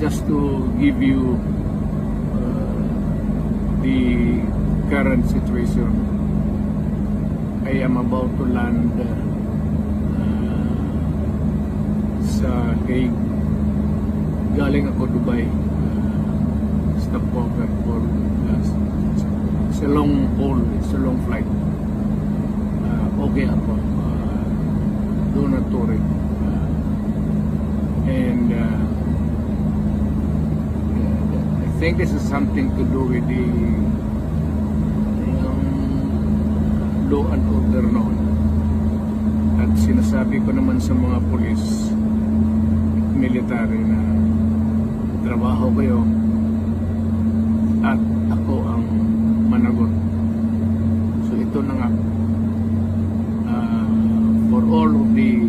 just to give you the current situation. I am about to land sa Hague. Galing ako Dubai. Stopover for it's a long haul, it's a long flight. Okay ako. Do not worry. And I think this is something to do with the law and order noon. At sinasabi ko naman sa mga pulis, military na trabaho kayo at ako ang managot. So ito na nga, for all of the